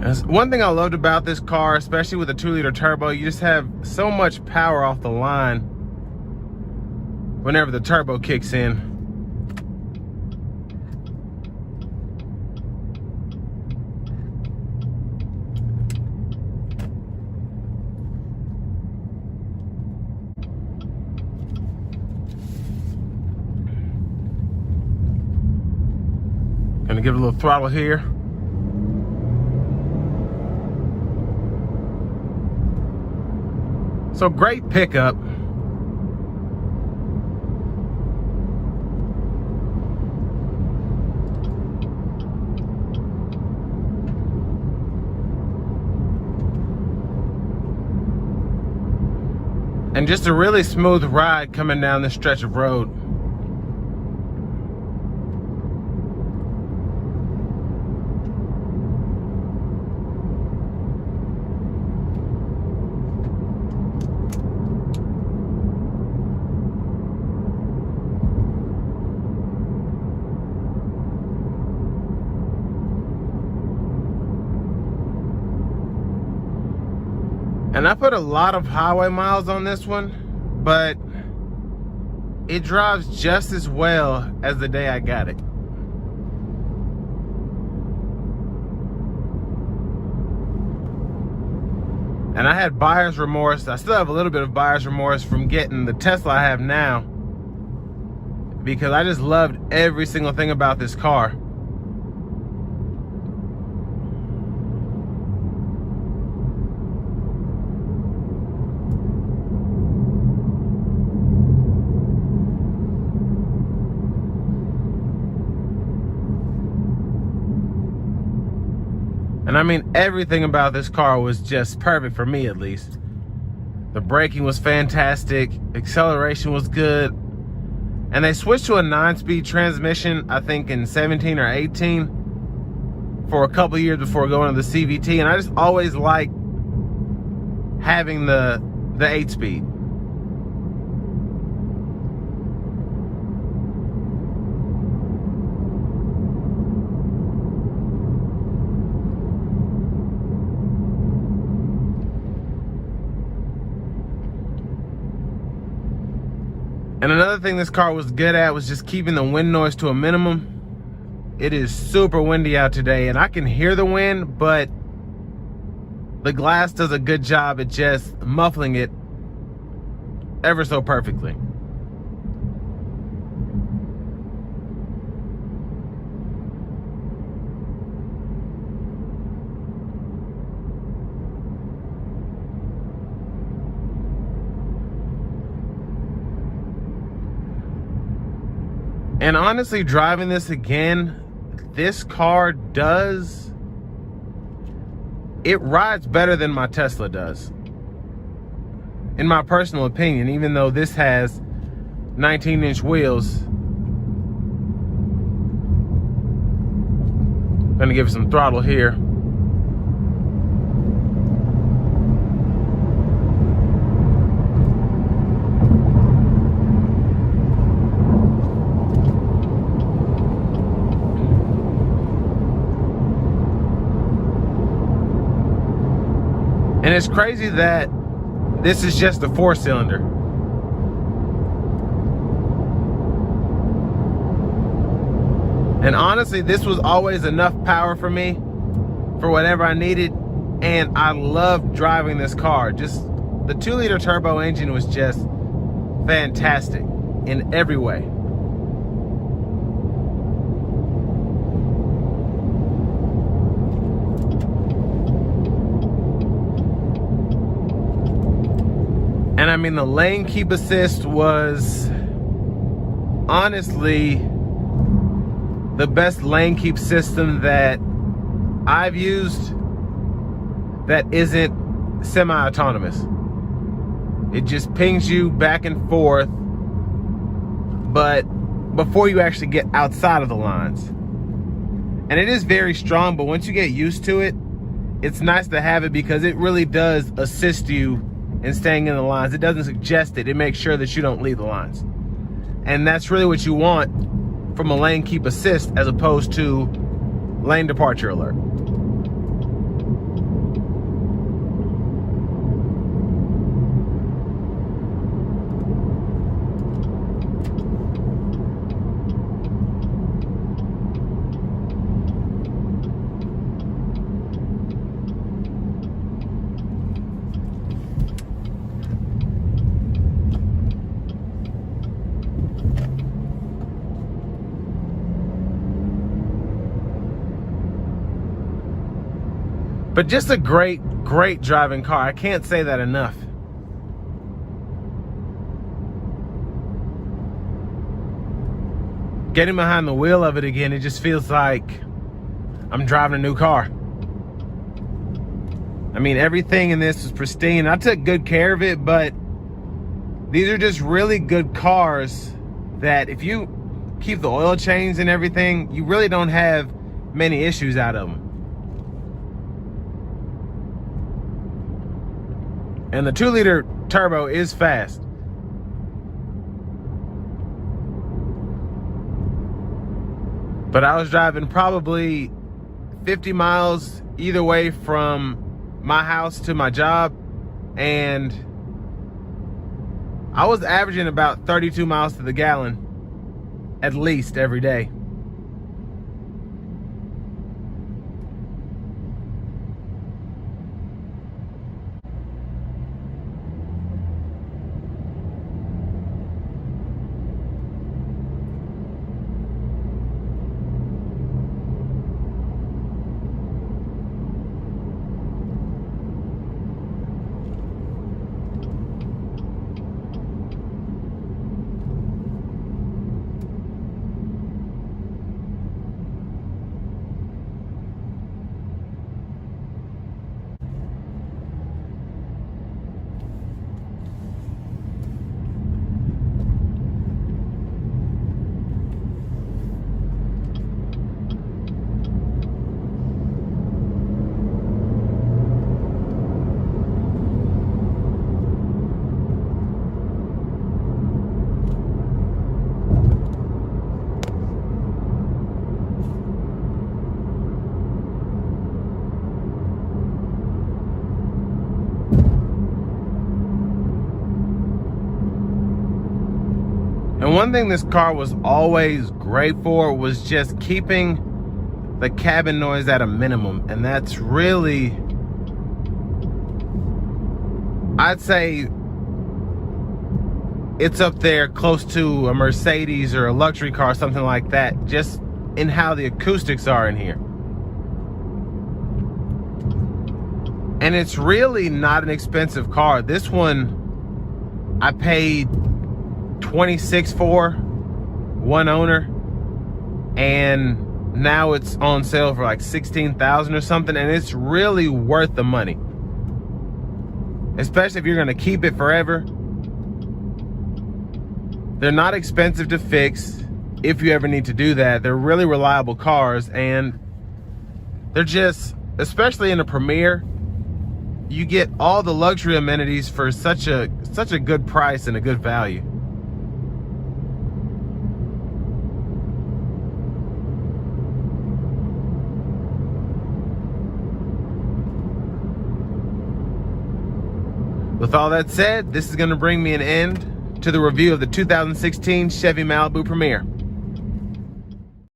That's one thing I loved about this car, especially with a 2-liter turbo. You just have so much power off the line whenever the turbo kicks in. Gonna give it a little throttle here. So great pickup. And just a really smooth ride coming down this stretch of road. And I put a lot of highway miles on this one, but it drives just as well as the day I got it. And I had buyer's remorse. I still have a little bit of buyer's remorse from getting the Tesla I have now, because I just loved every single thing about this car. And I mean, everything about this car was just perfect for me, at least. The braking was fantastic, acceleration was good, and they switched to a 9-speed transmission, I think in 17 or 18, for a couple years before going to the CVT, and I just always liked having the 8-speed. And another thing this car was good at was just keeping the wind noise to a minimum. It is super windy out today, and I can hear the wind, but the glass does a good job at just muffling it ever so perfectly. And honestly, driving this again, this car it rides better than my Tesla does, in my personal opinion, even though this has 19-inch wheels. I'm gonna give it some throttle here. And it's crazy that this is just a 4-cylinder. And honestly, this was always enough power for me for whatever I needed. And I loved driving this car. Just the 2-liter turbo engine was just fantastic in every way. And I mean, the lane keep assist was honestly the best lane keep system that I've used that isn't semi-autonomous. It just pings you back and forth, but before you actually get outside of the lines. And it is very strong, but once you get used to it, it's nice to have it because it really does assist you in staying in the lines. It doesn't suggest it. It makes sure that you don't leave the lines. And that's really what you want from a lane keep assist as opposed to lane departure alert. But just a great driving car. I can't say that enough. Getting behind the wheel of it again, it just feels like I'm driving a new car. I mean, everything in this was pristine. I took good care of it, but these are just really good cars that if you keep the oil change and everything, you really don't have many issues out of them. And the 2-liter turbo is fast. But I was driving probably 50 miles either way from my house to my job, and I was averaging about 32 miles to the gallon at least every day. And one thing this car was always great for was just keeping the cabin noise at a minimum. And that's really, I'd say it's up there close to a Mercedes or a luxury car, something like that, just in how the acoustics are in here. And it's really not an expensive car. This one I paid $26,000 for, one owner, and now it's on sale for like $16,000 or something, and it's really worth the money, especially if you're going to keep it forever. They're not expensive to fix if you ever need to do that. They're really reliable cars, and they're just, especially in a Premier, you get all the luxury amenities for such a good price and a good value. With all that said, this is going to bring me an end to the review of the 2016 Chevy Malibu Premier.